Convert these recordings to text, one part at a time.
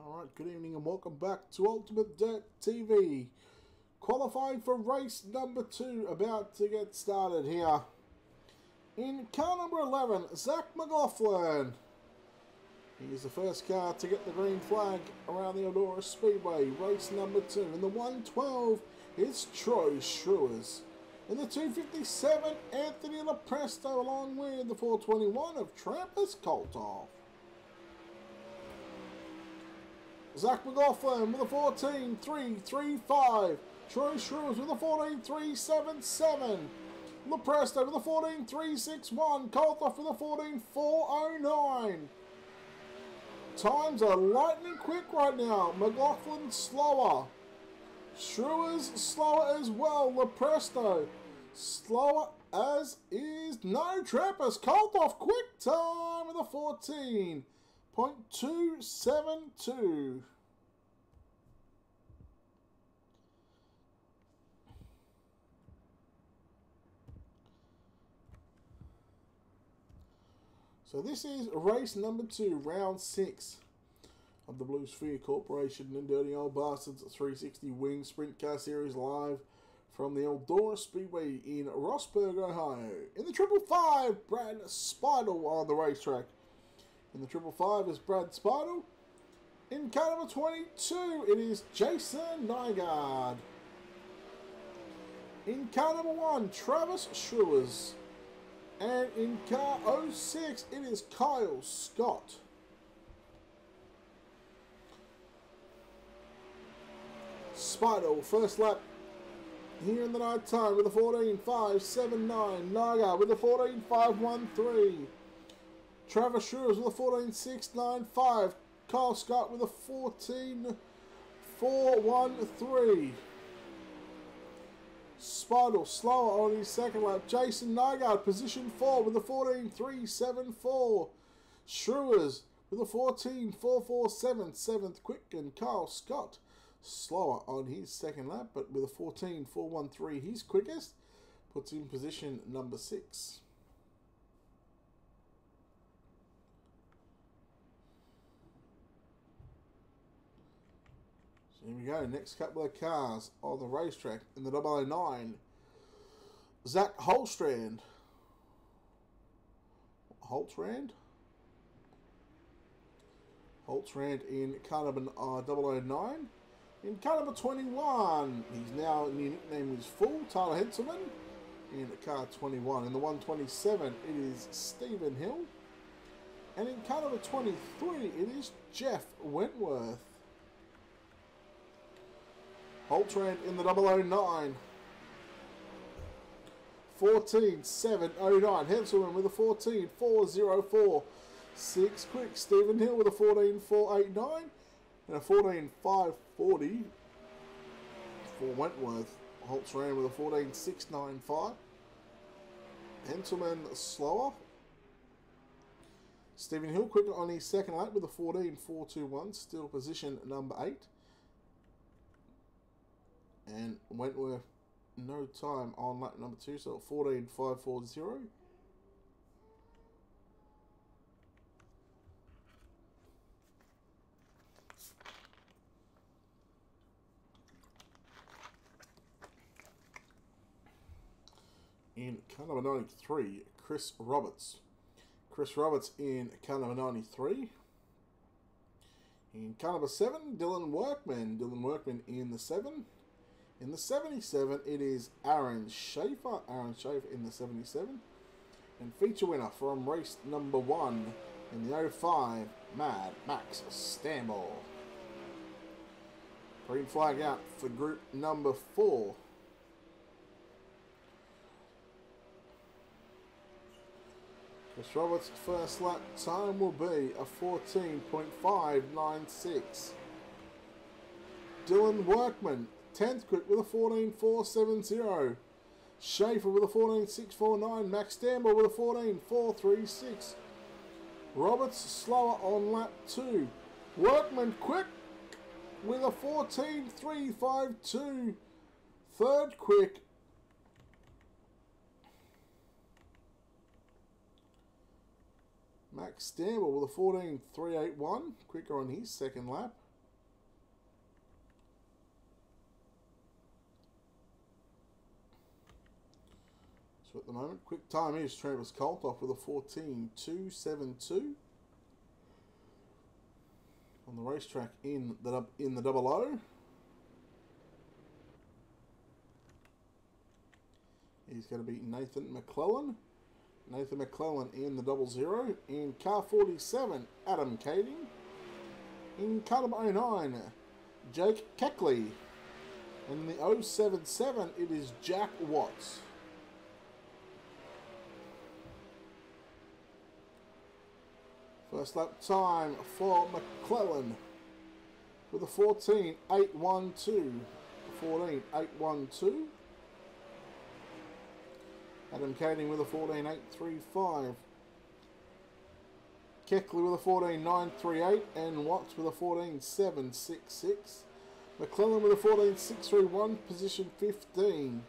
Alright, good evening and welcome back to Ultimate Dirt TV. Qualifying for race number 2, about to get started here. In car number 11, Zach McLaughlin. He's the first car to get the green flag around the Eldora Speedway, race number 2. In the 112 is Troy Schruers. In the 257, Anthony LaPresto, along with the 421 of Travis Koltoff. Zach McLaughlin with a 14.335. Troy Schruers with a 14.377. LaPresto with a 14.361. Koltoff with a 14.409. Times are lightning quick right now. McLaughlin slower. Schruers slower as well. LaPresto slower as is no Trappers. Koltoff quick time with a 14.272. So this is race number 2, round 6 of the Blue Sphere Corporation and Dirty Old Bastards 360 Wing Sprint Car Series, live from the Eldora Speedway in Rossburg, Ohio. In the 555, Brad Speidel on the racetrack. In the 555 is Brad Speidel. In car number 22, it is Jason Nygaard. In car number 1, Travis Schruers. And in car 06, it is Kyle Scott. Speidel, first lap here in the night time with a 14.579. Nygaard with a 14.513. Travis Schruers with a 14.695. Kyle Scott with a 14.413. Speidel slower on his second lap. Jason Nygaard position 4 with a 14.374. Schruers with a 14.447. Seventh quick, and Kyle Scott slower on his second lap, but with a 14.413 his quickest, puts him in position number 6. So here we go, next couple of cars on the racetrack. In the 009, Zach Holstrand. Holstrand in car number 009. In car number 21, he's now, new nickname is full, Tyler Henselman. In car 21. In the 127, it is Stephen Hill. And in car number 23, it is Jeff Wentworth. Holtrand in the 009. 14.709. Henselman with a 14.404. 6 quick. Stephen Hill with a 14.489. And a 14.540 for Wentworth. Holtrand with a 14.695. Henselman slower. Stephen Hill quicker on his second lap with a 14.421. Still position number 8. And Wentworth, no time on lap number 2, so 14.540. In car number 93, Chris Roberts. Chris Roberts in car number 93. In car number 7, Dylan Workman. Dylan Workman in the 7. In the 77, it is Aaron Schaefer. Aaron Schaefer in the 77. And feature winner from race number 1 in the 05, Mad Max Stamble. Green flag out for group number 4. Chris Roberts' first lap time will be a 14.596. Dylan Workman, 10th quick with a 14.470. Schaefer with a 14.649. Max Stamble with a 14.436. Roberts slower on lap 2. Workman quick with a 14.352. Third quick. Max Stamble with a 14.381. Quicker on his second lap. So at the moment, quick time is Travis Colt off with a 14.272 on the racetrack in the double O. He's going to beat Nathan McClellan. Nathan McClellan in the 00. In car 47, Adam Kading. In car number 09, Jake Keckley. And in the 077, it is Jack Watts. First lap time for McClellan with a 14.812. 14.812. Adam Kading with a 14.835. Keckley with a 14.938 and Watts with a 14.766. McClellan with a 14.631, position 15.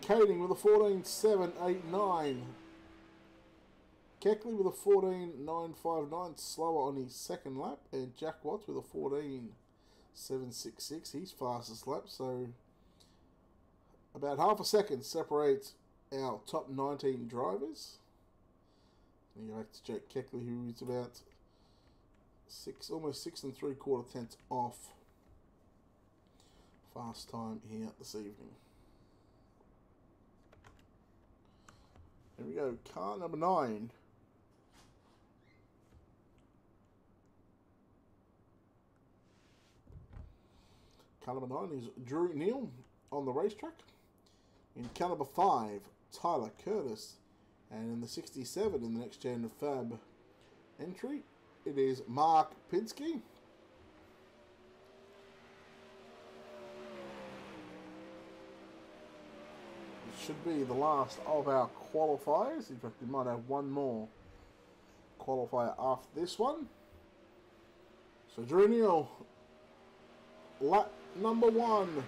Kading with a 14.789. Keckley with a 14.959, slower on his second lap, and Jack Watts with a 14.766, his fastest lap. So about half a second separates our top 19 drivers. And you go back to Jake Keckley, who is about almost 6 3/4 tenths off fast time here this evening. Here we go, car number 9. Car number 9 is Drew Neal on the racetrack. In car number 5, Tyler Curtis. And in the 67, in the next gen Fab entry, it is Mark Pinsky. It should be the last of our qualifiers. In fact, we might have one more qualifier after this one. So Drew Neal, lap number 1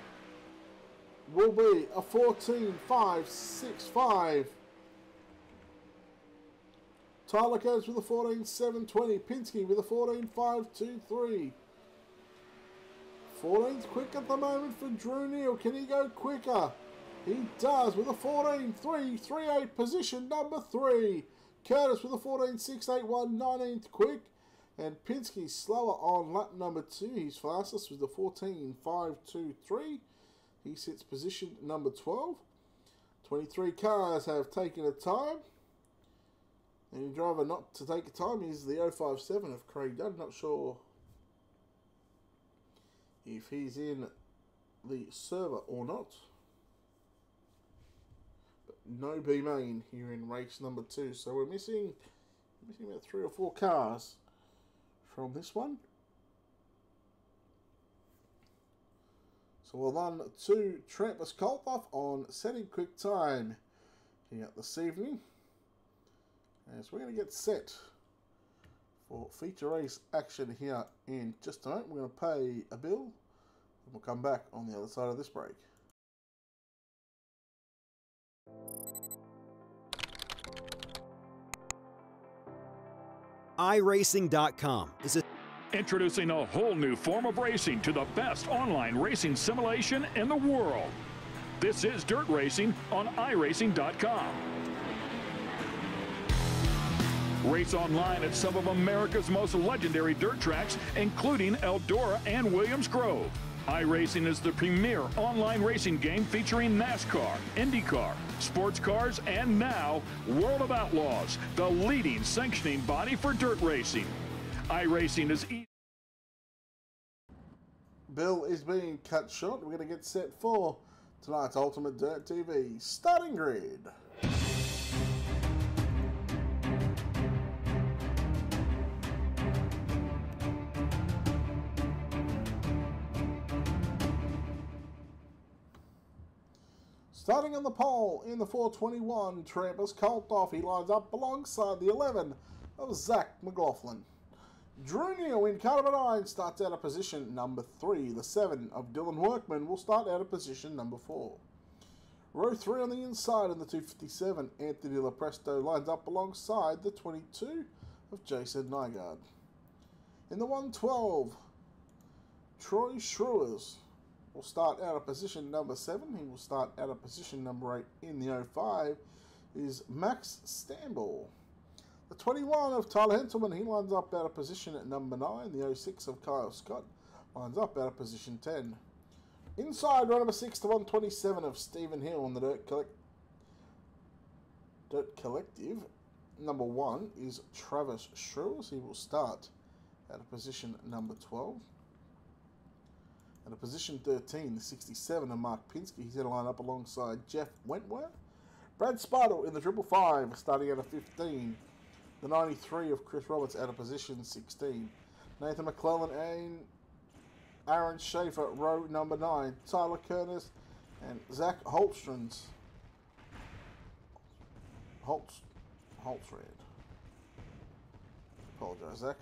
will be a 14.565. Tyler Curtis with a 14.720. Pinsky with a 14.523. 14's quick at the moment for Drew Neal. Can he go quicker? He does with a 14.338, position number 3. Curtis with a 14.681, 19th quick. And Pinsky slower on lap number 2. He's fastest with the 14.523. He sits position number 12. 23 cars have taken a time. The only driver not to take a time is the 057 of Craig Dunn. Not sure if he's in the server or not. But no B main here in race number 2. So we're missing about 3 or 4 cars from this one. So well done to Travis Kolthoff on setting quick time here this evening. As we're going to get set for feature race action here in just a moment. We're going to pay a bill and we'll come back on the other side of this break. iRacing.com is a Introducing a whole new form of racing to the best online racing simulation in the world. This is dirt racing on iRacing.com. Race online at some of America's most legendary dirt tracks, including Eldora and Williams Grove. iRacing is the premier online racing game featuring NASCAR, IndyCar, sports cars, and now World of Outlaws, the leading sanctioning body for dirt racing. iRacing is Bill is being cut short. We're going to get set for tonight's Ultimate Dirt TV starting grid. Starting on the pole in the 421, Travis Kolthoff. He lines up alongside the 11 of Zach McLaughlin. Drew Neal in car number 9 starts out of position number 3. The 7 of Dylan Workman will start out of position number 4. Row 3 on the inside in the 257, Anthony Lopresto lines up alongside the 22 of Jason Nygaard. In the 112, Troy Schruers will start out of position number 7. He will start out of position number 8 in the 05 is Max Stamble. The 21 of Tyler Henselman, he lines up out of position at number 9. The 06 of Kyle Scott lines up out of position 10. Inside, row number 6 to 127 of Stephen Hill on the Dirt Collective. Number 1 is Travis Schruers. He will start out of position number 12. At a position 13, the 67 of Mark Pinsky. He's going to line up alongside Jeff Wentworth. Brad Spartle in the 555, starting out of 15. The 93 of Chris Roberts out of position 16. Nathan McClellan and Aaron Schaefer, row number 9. Tyler Curtis and Zach Holtstrand. Holtzred. Apologise, Zach.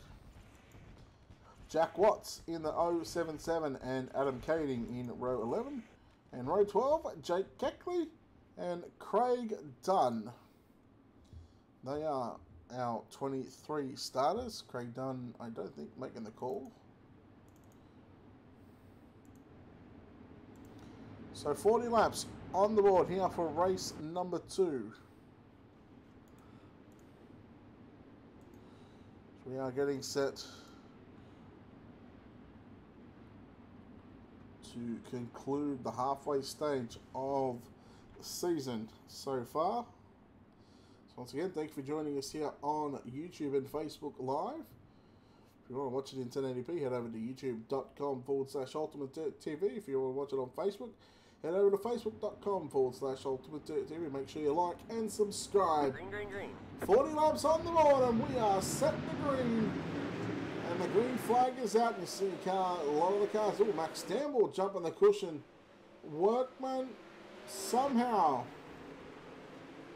Jack Watts in the 077 and Adam Kading in row 11. And row 12, Jake Keckley and Craig Dunn. They are our 23 starters. Craig Dunn, I don't think, making the call. So 40 laps on the board here for race number 2. So we are getting set to conclude the halfway stage of the season so far. So once again, thank you for joining us here on YouTube and Facebook Live. If you want to watch it in 1080p, head over to youtube.com/UltimateDirtTV. If you want to watch it on Facebook, head over to facebook.com/UltimateDirtTV. Make sure you like and subscribe. Green. 40 laps on the board and we are set the green. And the green flag is out, and you see a lot of the cars. Oh, Max Stamble jumping the cushion. Workman, somehow,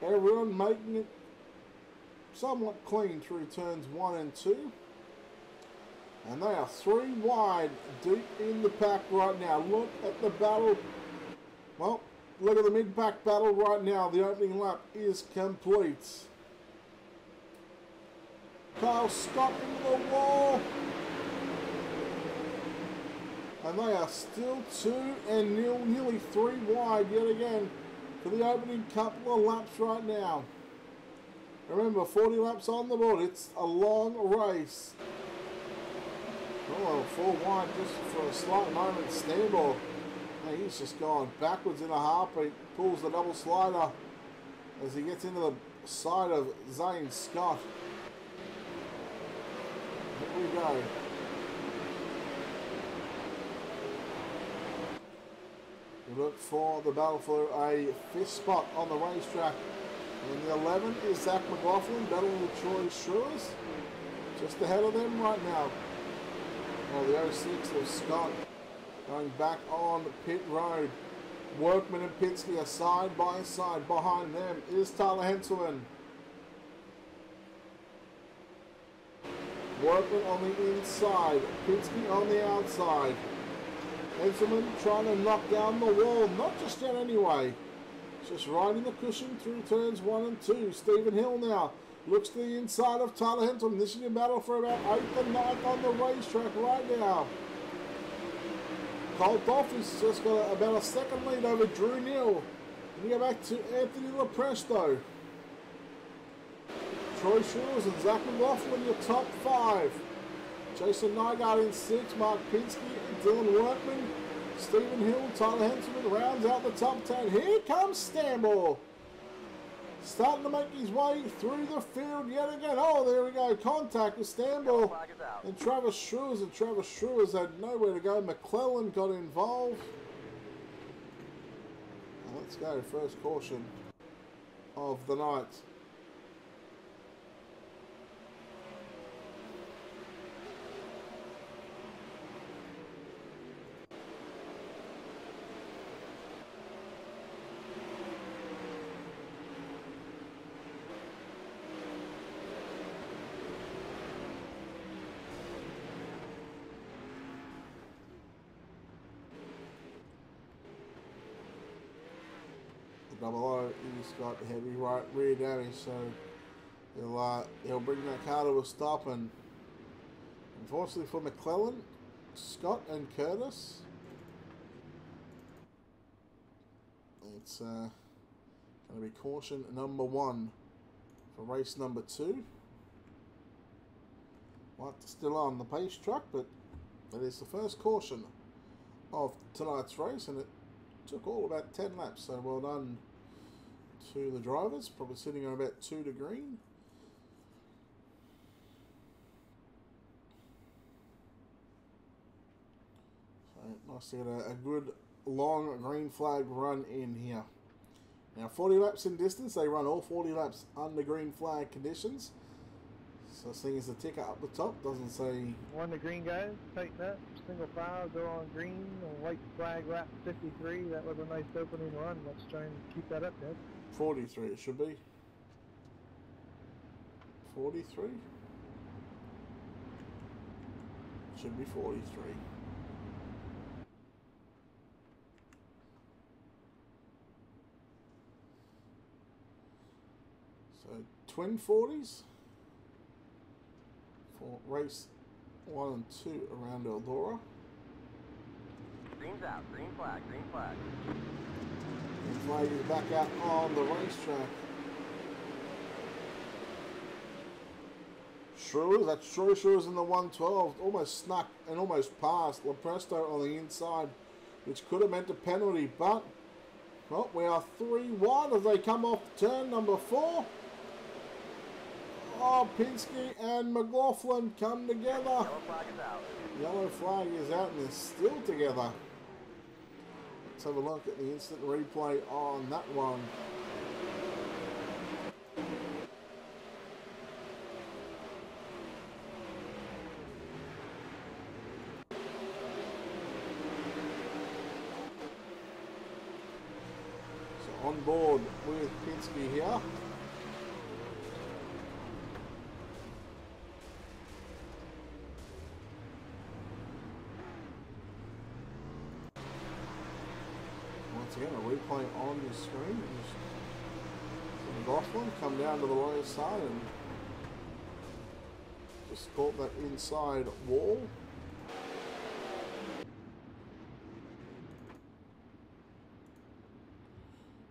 everyone making it somewhat clean through turns 1 and 2. And they are 3 wide, deep in the pack right now. Look at the battle. Well, look at the mid-pack battle right now. The opening lap is complete. Kyle Scott into the wall. And they are still 2-0, nearly 3 wide yet again for the opening couple of laps right now. Remember, 40 laps on the board. It's a long race. Oh, 4 wide just for a slight moment. Stamble. Hey, he's just gone backwards in a heartbeat. Pulls the double slider as he gets into the side of Zane Scott. Here we go. We look for the battle for a 5th spot on the racetrack. And the 11 is Zach McLaughlin battling with Troy Schruers. Just ahead of them right now. Well, the 06 of Scott going back on pit road. Workman and Pinsky are side by side. Behind them is Tyler Henselman. Workman on the inside. Pinsky on the outside. Henselman trying to knock down the wall. Not just yet anyway. Just riding the cushion through turns 1 and 2. Stephen Hill now looks to the inside of Tyler Henselman. This is a battle for about 8th and 9th on the racetrack right now. Colt Off has just got about a second lead over Drew Neal. And you go back to Anthony LaPresto. Troy Schruers and Zach McLaughlin, your top 5. Jason Nygaard in 6, Mark Pinsky, Dylan Workman, Stephen Hill, Tyler Henselman rounds out the top 10. Here comes Stamble. Starting to make his way through the field yet again. Oh, there we go. Contact with Stamble and Travis Schruers. And Travis Schruers had nowhere to go. McClellan got involved. And let's go. First caution of the night. Double O, he's got heavy right rear damage, so he'll bring that car to a stop. And unfortunately for McClellan, Scott and Curtis, It's going to be caution number 1 for race number 2. Light's still on the pace truck, but it is the first caution of tonight's race, and it took all about 10 laps, so well done to the drivers, probably sitting on about 2 to green. So nice to get a good long green flag run in here. Now 40 laps in distance, they run all 40 laps under green flag conditions. So seeing as the ticker up the top doesn't say... One to green, guys. Tighten up. Single file, go on green. White flag lap 53. That was a nice opening run. Let's try and keep that up, guys. 43 it should be. 43? Should be 43. So twin 40s for race 1 and 2 around Eldora. Green's out, green flag, green flag. Green flag is back out on the racetrack. Shrews, that's Troy Shrews in the 112, almost snuck and almost passed Lepresto on the inside, which could have meant a penalty, but well, we are 3 wide as they come off turn number 4. Oh, Pinsky and McLaughlin come together. Yellow flag is out. Yellow flag is out and they're still together. Let's have a look at the instant replay on that one. So on board with Pinsky here. Once again, a replay on the screen. McLaughlin come down to the lower side and just caught that inside wall.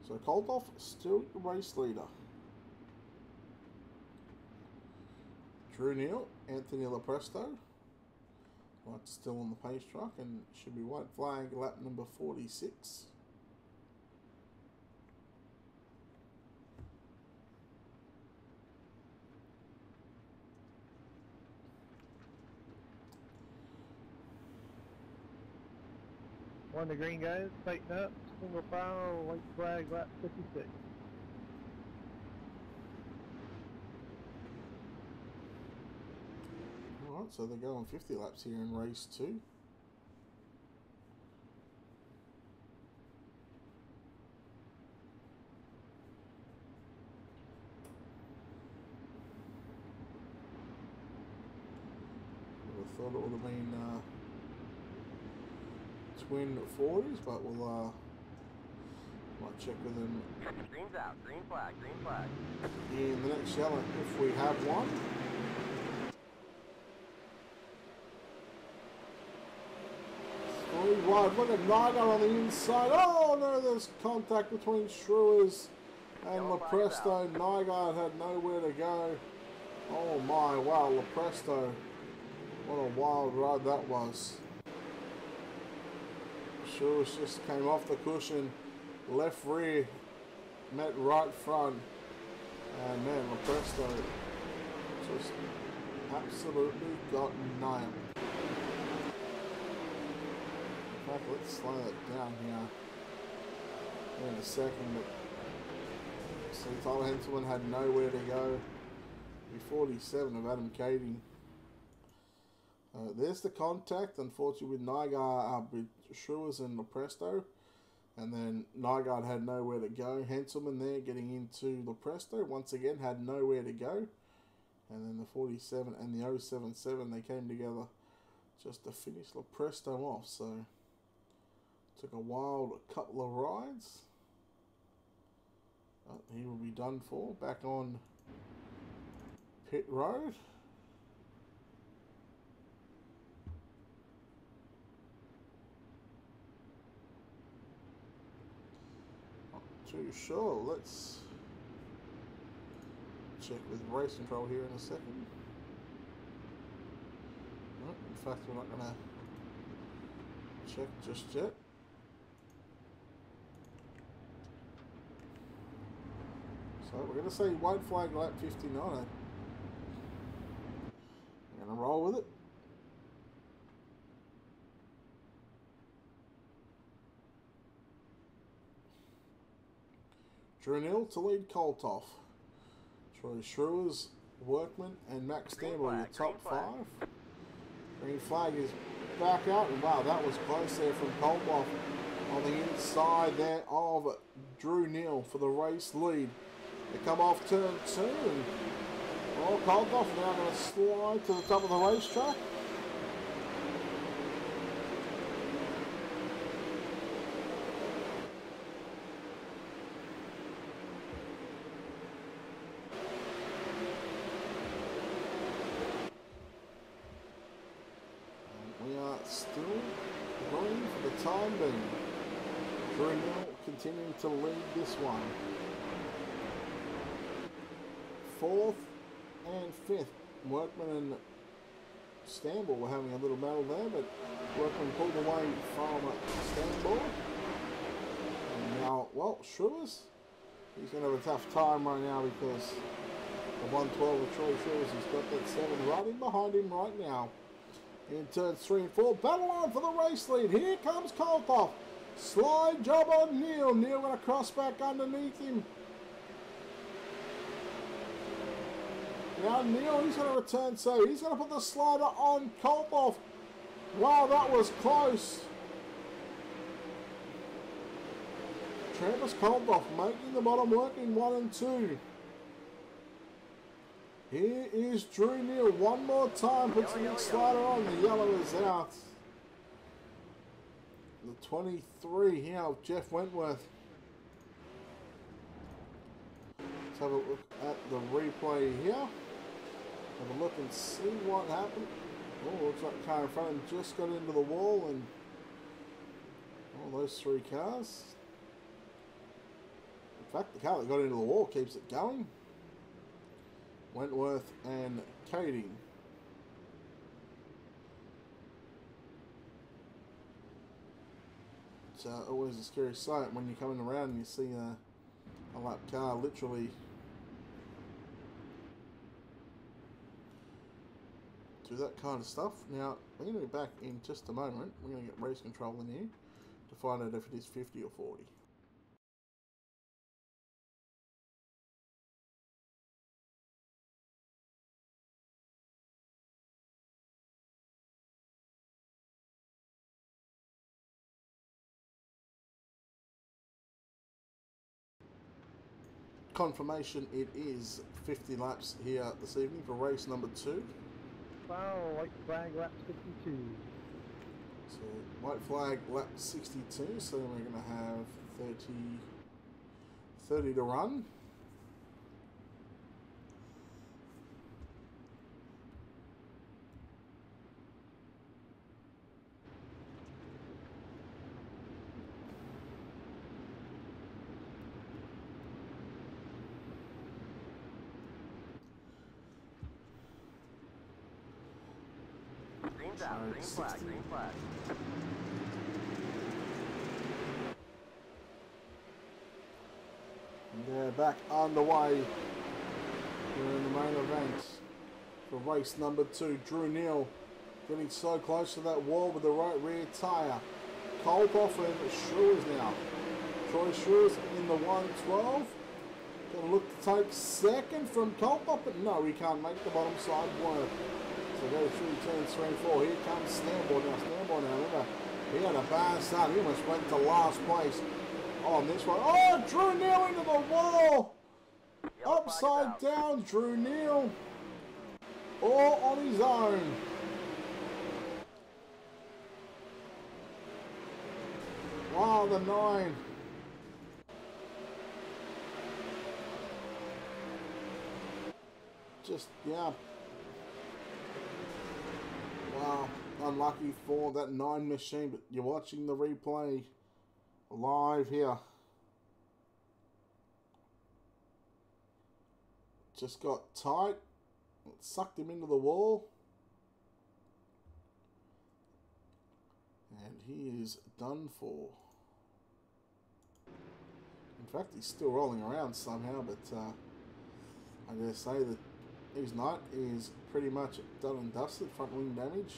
So Koltoff still race leader. Drew Neal, Anthony Lepresto. White's still on the pace truck and should be white flag lap number 46. One to green, guys. Tighten up. Single file, white flag, lap 56. Alright, so they're going 50 laps here in race 2. I thought it would have been twin 40s, but we'll might check with them Green's out, green flag, green flag. in the next yellow if we have one. Three wide, look at Niger on the inside. Oh no, there's contact between Schrewers and Lepresto. Nygaard had nowhere to go. Oh my, wow, Lepresto. What a wild ride that was. Schrewers just came off the cushion, left rear, met right front. And man, Lepresto just absolutely got nailed. In fact, let's slow that down here in a second. But see, Tyler Henselman had nowhere to go. B47 of Adam Cady. There's the contact, unfortunately, with Nygaard, with Schrewers and Lepresto. And then Nygaard had nowhere to go. Henselman there getting into Lepresto. Once again, had nowhere to go. And then the 47 and the 077, they came together just to finish Lepresto off. So, took a wild couple of rides. He will be done for. Back on pit road. too sure. Let's check with race control here in a second. No, in fact, we're not going to check just yet. So we're going to say white flag lap 59. I'm going to roll with it. Drew Neal to lead Coltoff. Troy Schrewers, Workman, and Max Stamble, your top five. Green flag is back out, and wow, that was close there from Coltoff on the inside there of Drew Neal for the race lead. They come off turn 2, and Coltoff now going to slide to the top of the racetrack. Still green for the time being. Drew Neal continuing to lead this one. 4th and 5th. Workman and Stamble were having a little battle there, but Workman pulled away from Stamble. And now, well, Schrewers, he's going to have a tough time right now because the 112 of Troy Schrewers, he's got that 7 right in behind him right now. In turns 3 and 4, battle on for the race lead. Here comes Coltoff. Slide job on Neal. Neal going to cross back underneath him. Now Neal, he's going to return, so he's going to put the slider on Coltoff. Wow, that was close. Travis Coltoff making the bottom work in 1 and 2. Here is Drew Neal one more time, puts the slider on, the yellow is out. The 23 here of Jeff Wentworth. Let's have a look at the replay here. Have a look and see what happened. Oh, looks like the car in front of him just got into the wall, and all those 3 cars. In fact, the car that got into the wall keeps it going. Wentworth and Katie. It's always a scary sight when you're coming around and you see a lap car literally do that kind of stuff. Now, we're going to be back in just a moment. We're going to get race control in here to find out if it is 50 or 40. Confirmation, it is 50 laps here this evening for race number 2. Wow, white flag lap 62. So white flag lap 62, so we're going to have 30 to run. Green's out. Green flag. Green flag. And they're back underway here in the main event for race number 2. Drew Neal getting so close to that wall with the right rear tyre. Coltoff and Schrewers now. Troy Schrewers in the 112. Going to look to take second from Coltoff, but no, he can't make the bottom side work. So go through turns 3 and 4. Here comes Stamble now. Stamble now, remember, he had a bad start. He almost went to last place on this one. Oh, Drew Neal into the wall. Upside down, Drew Neal. All on his own. Wow, the 9. Just, yeah. Wow, unlucky for that 9 machine, but you're watching the replay live here. just got tight. It sucked him into the wall. And he is done for. In fact, he's still rolling around somehow, but I dare say that his night is pretty much done and dusted. Front wing damage,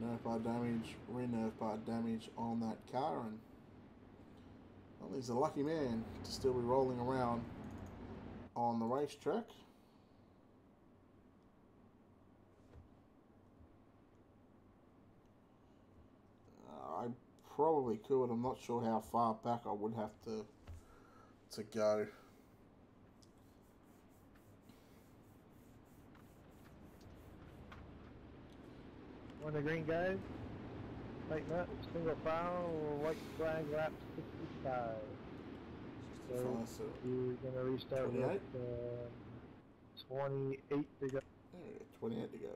nerf bar damage, rear nerf bar damage on that car, and well, he's a lucky man to still be rolling around on the racetrack. I probably could. I'm not sure how far back I would have to go. On the green, guys. Tighten up. Single file. White flag lap 65. So we're going to restart 28? with 28 to go. Yeah, 28 to go.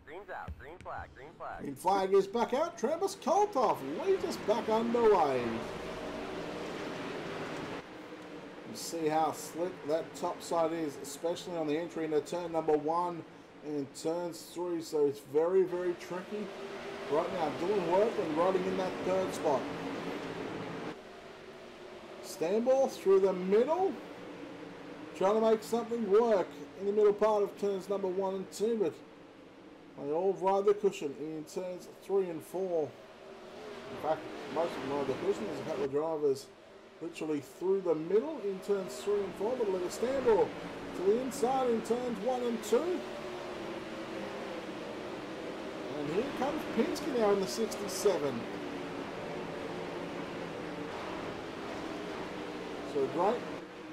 Green's out. Green flag. Green flag. Green flag is back out. Travis Koltoff leads us back underway. You see how slick that top side is, especially on the entry into turn number 1 and turns 3. So it's very, very tricky right now. Doing work and riding in that third spot. Standball through the middle. Trying to make something work in the middle part of turns number 1 and 2, but they all ride the cushion in turns 3 and 4. In fact, most of them ride the cushion. There's a couple of drivers literally through the middle in turns 3 and 4, but look at Standball to the inside in turns 1 and 2. And here comes Penske now in the 67. So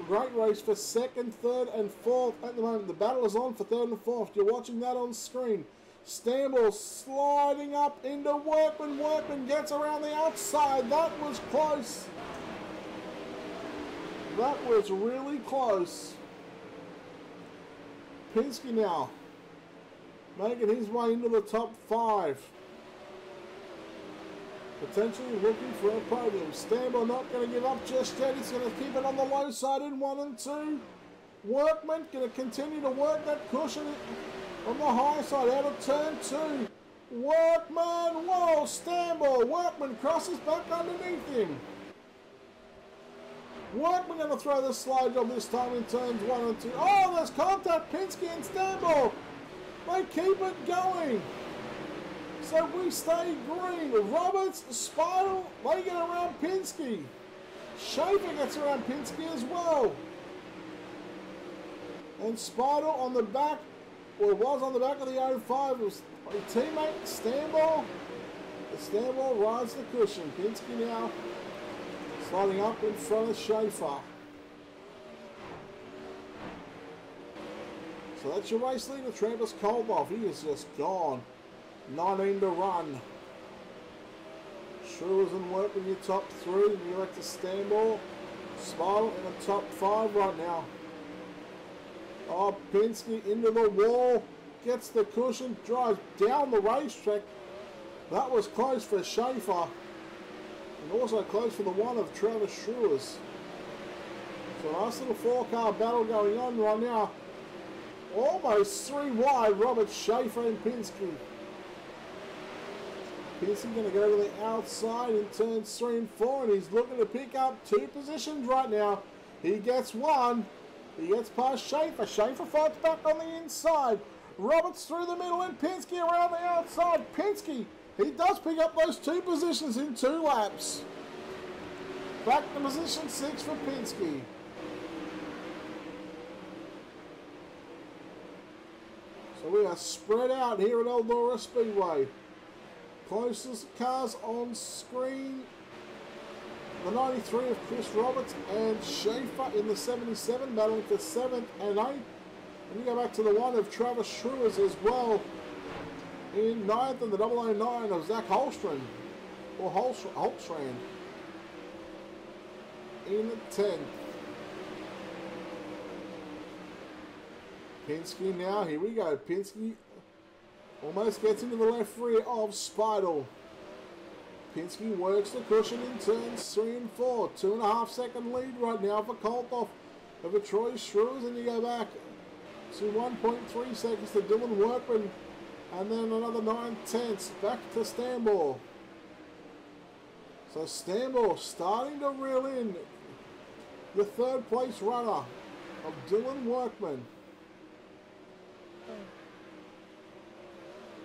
great race for second, third and fourth at the moment. The battle is on for third and fourth. You're watching that on screen. Standball sliding up into Workman. Workman gets around the outside. That was close. That was really close. Penske now making his way into the top 5. Potentially looking for a podium. Standball not going to give up just yet. He's going to keep it on the low side in 1 and 2. Workman going to continue to work that cushion on the high side out of turn 2. Workman, whoa, Standball. Workman crosses back underneath him. Workman going to throw the slide job this time in turns 1 and 2. Oh, there's contact. Penske and Standball. They keep it going. So we stay green. Roberts, Spiral, they get around Penske. Schaefer gets around Penske as well. And Spiral on the back, or was on the back of the 05, was a teammate, Standball. The Standball rides the cushion. Penske now sliding up in front of Schaefer. So that's your race leader, Travis Koltoff. He is just gone. 19 to run. Schurz and Workman in your top 3. You like to Standball. Spiral in the top 5 right now. Oh, Penske into the wall. Gets the cushion. Drives down the racetrack. That was close for Schaefer. And also close for the one of Travis Schurz. So nice little 4-car battle going on right now. Almost 3 wide, Robert Schaefer and Penske. Penske going to go to the outside in turns 3 and 4, and he's looking to pick up 2 positions right now. He gets 1. He gets past Schaefer. Schaefer fights back on the inside. Roberts through the middle and Penske around the outside. Penske, he does pick up those 2 positions in 2 laps. Back to position 6 for Penske. So we are spread out here at Eldora Speedway. Closest cars on screen, the 93 of Chris Roberts and Schaefer in the 77, battling for 7th and 8th. And you go back to the one of Travis Schurz as well in 9th, and the 009 of Zach Holstrand, or Holstrand. in 10th. Pinsky now, here we go. Pinsky almost gets into the left rear of Speidel. Pinsky works the cushion in turns 3 and 4. 2.5 second lead right now for Kolthoff over Troy Schruers, and you go back to 1.3 seconds to Dylan Workman, and then another 9/10 back to Stanmore. So Stanmore starting to reel in the 3rd place runner of Dylan Workman.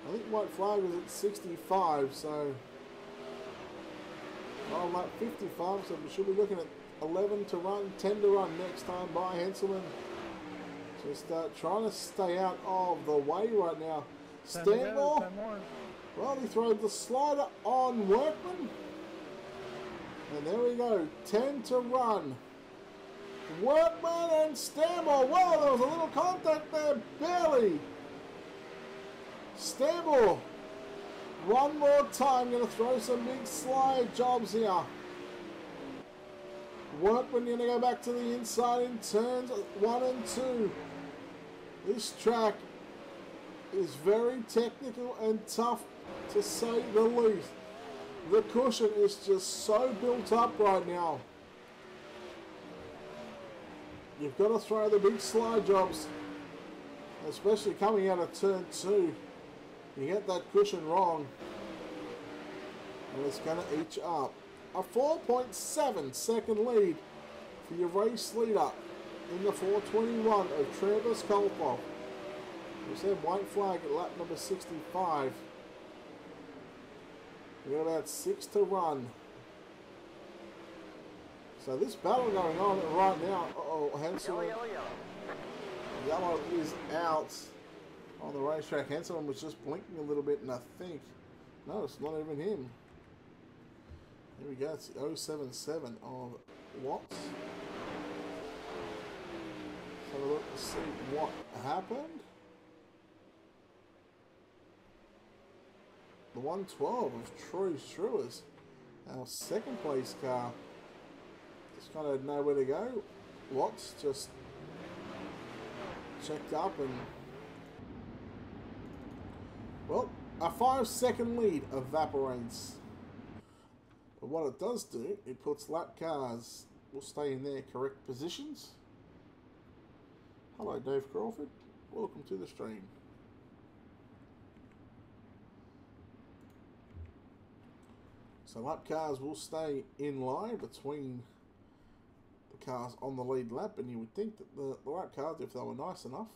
I think white flag was at 65, so on lap 55, so we should be looking at 11 to run, 10 to run next time by Henselman. Just trying to stay out of the way right now. Stanmore, well, he throws the slider on Workman. And there we go, 10 to run. Workman and Stanmore, well, there was a little contact there, barely. Stanmore, one more time, going to throw some big slide jobs here. Workman going to go back to the inside in turns 1 and 2. This track is very technical and tough to say the least. The cushion is just so built up right now. You've got to throw the big slide jobs, especially coming out of turn 2. You get that cushion wrong, and it's going to eat you up. A 4.7 second lead for your race leader in the 421 of Travis Kolthoff. We said white flag at lap number 65. We've got about 6 to run. So this battle going on right now. Uh-oh, Henselman. Yellow is out on the racetrack. Henselman was just blinking a little bit, and I think, no, it's not even him. Here we go, it's the 077 of Watts. Let's have a look to see what happened. The 112 of Troy Schruers, our 2nd place car. Just kind of had nowhere to go. Watts just checked up and, well, a 5-second lead evaporates. But what it does do, it puts lap cars will stay in their correct positions. Hello, Dave Crawford. Welcome to the stream. So lap cars will stay in line between the cars on the lead lap, and you would think that the lap cars, if they were nice enough,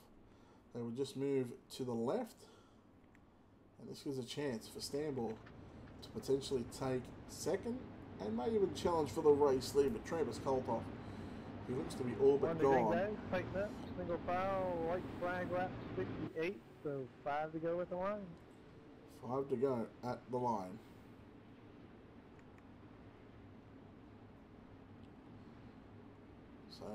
they would just move to the left, and this gives a chance for Stanmore to potentially take 2nd and may even challenge for the race lead. But Travis Kolthoff, he looks to be all but gone. Tighten up, single file, white flag lap 58, so 5 to go at the line. 5 to go at the line. So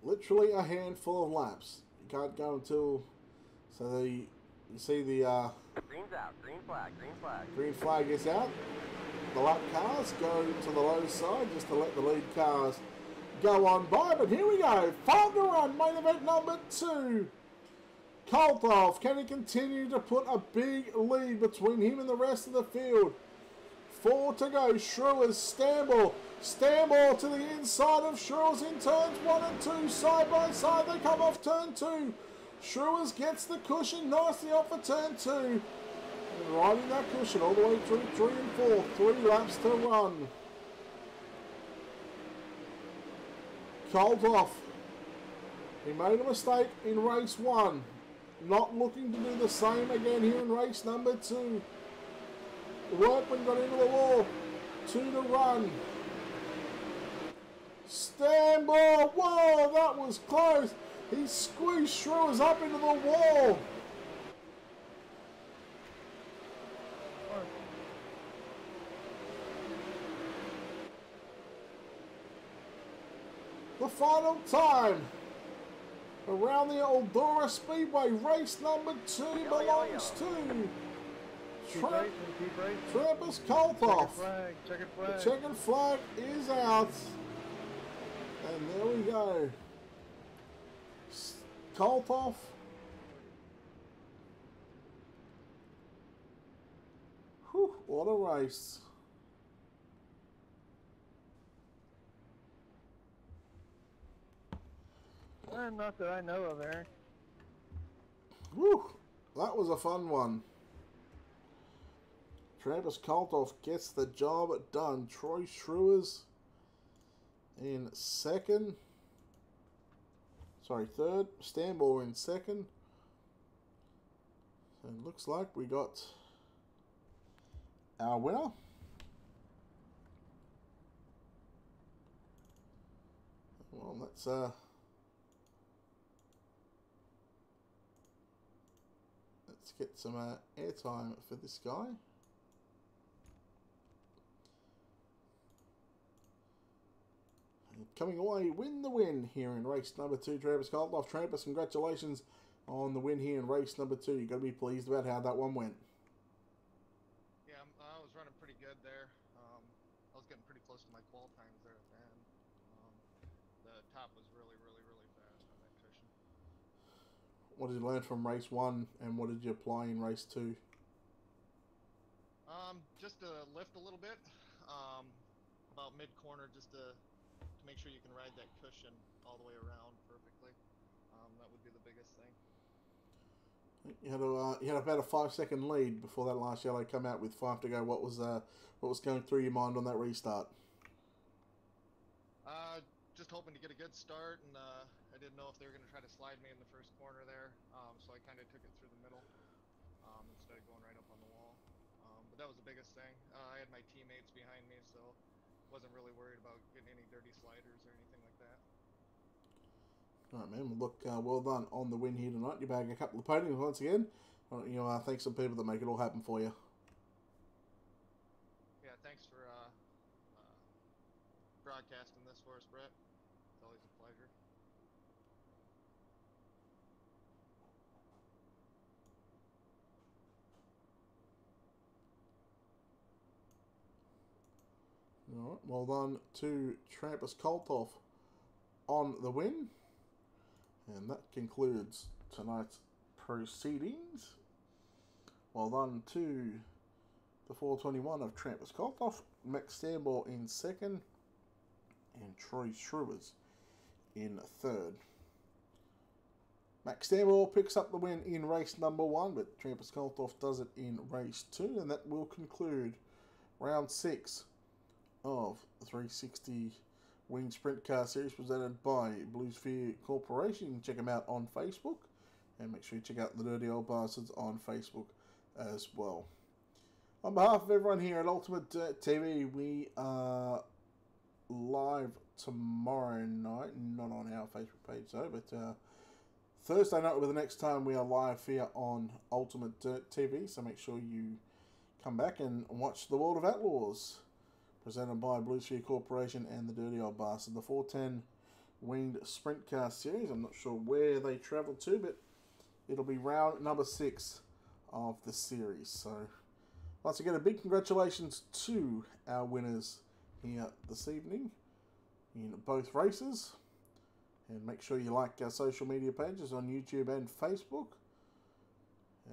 literally a handful of laps. You can't go until, so you see the Green's out. Green flag. Green flag. green flag is out. The lap cars go to the low side just to let the lead cars go on by. But here we go. 5 to run, main event number 2. Kolthoff, can he continue to put a big lead between him and the rest of the field? 4 to go. Schruers, Stanmore to the inside of Schruers in turns 1 and 2. Side by side, they come off turn 2. Schruers gets the cushion nicely off of turn 2. And riding that cushion all the way through 3 and 4. 3 laps to run. Kolthoff, he made a mistake in race 1. Not looking to do the same again here in race number 2. Workman got into the wall. 2 to run. Stanmore, whoa, that was close. He squeezed Schruers up into the wall. The final time around the Eldora Speedway, race number 2 belongs to Trappist Kolthoff. The checkered flag is out. And there we go. Kolthoff. Whew, what a race. Not that I know of, Eric. Whew, that was a fun one. Travis Kolthoff gets the job done. Troy Schruers in second. Sorry, third. Stanball in second. And looks like we got our winner. Well, let's get some airtime for this guy. And coming away, win the win here in race number 2, Travis Kolthoff. Travis, congratulations on the win here in race number 2. You've got to be pleased about how that one went. Yeah, I was running pretty good there. I was getting pretty close to my qual times there at the end. The top was really fast on that cushion. What did you learn from race 1 and what did you apply in race 2? Just to lift a little bit, about mid-corner, just to make sure you can ride that cushion all the way around perfectly. That would be the biggest thing. You had about a 5-second lead before that last yellow come out with 5 to go. What was going through your mind on that restart? Just hoping to get a good start, and I didn't know if they were going to try to slide me in the first corner there, so I kind of took it through the middle instead of going right up on the wall. But that was the biggest thing. I had my teammates behind me, so wasn't really worried about getting any dirty sliders or anything like that. All right, man. Well, look, well done on the win here tonight. You're bagging a couple of podiums once again. Thanks to some people that make it all happen for you. Yeah, thanks for broadcasting this for us, Brett. It's always a pleasure. All right, well done to Travis Kolthoff on the win. And that concludes tonight's proceedings. Well done to the 421 of Travis Kolthoff, Max Stanball in second, and Troy Schruers in third. Max Stanball picks up the win in race number 1, but Travis Kolthoff does it in race 2, and that will conclude round 6 of the 360 Wing Sprint Car Series presented by Blue Sphere Corporation. You can check them out on Facebook, and make sure you check out the Dirty Old Bastards on Facebook as well. On behalf of everyone here at Ultimate Dirt TV, we are live tomorrow night, not on our Facebook page though, but Thursday night will be the next time we are live here on Ultimate Dirt TV, so make sure you come back and watch The World of Outlaws, presented by Blue Sphere Corporation and the Dirty Old Bastard. The 410 Winged Sprint Car Series, I'm not sure where they travel to, but it'll be round number 6 of the series. So, once again, a big congratulations to our winners here this evening in both races. And make sure you like our social media pages on YouTube and Facebook.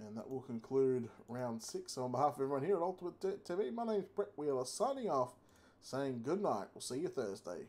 And that will conclude round 6. So on behalf of everyone here at Ultimate TV, my name's Brett Wheeler, signing off, saying good night. We'll see you Thursday.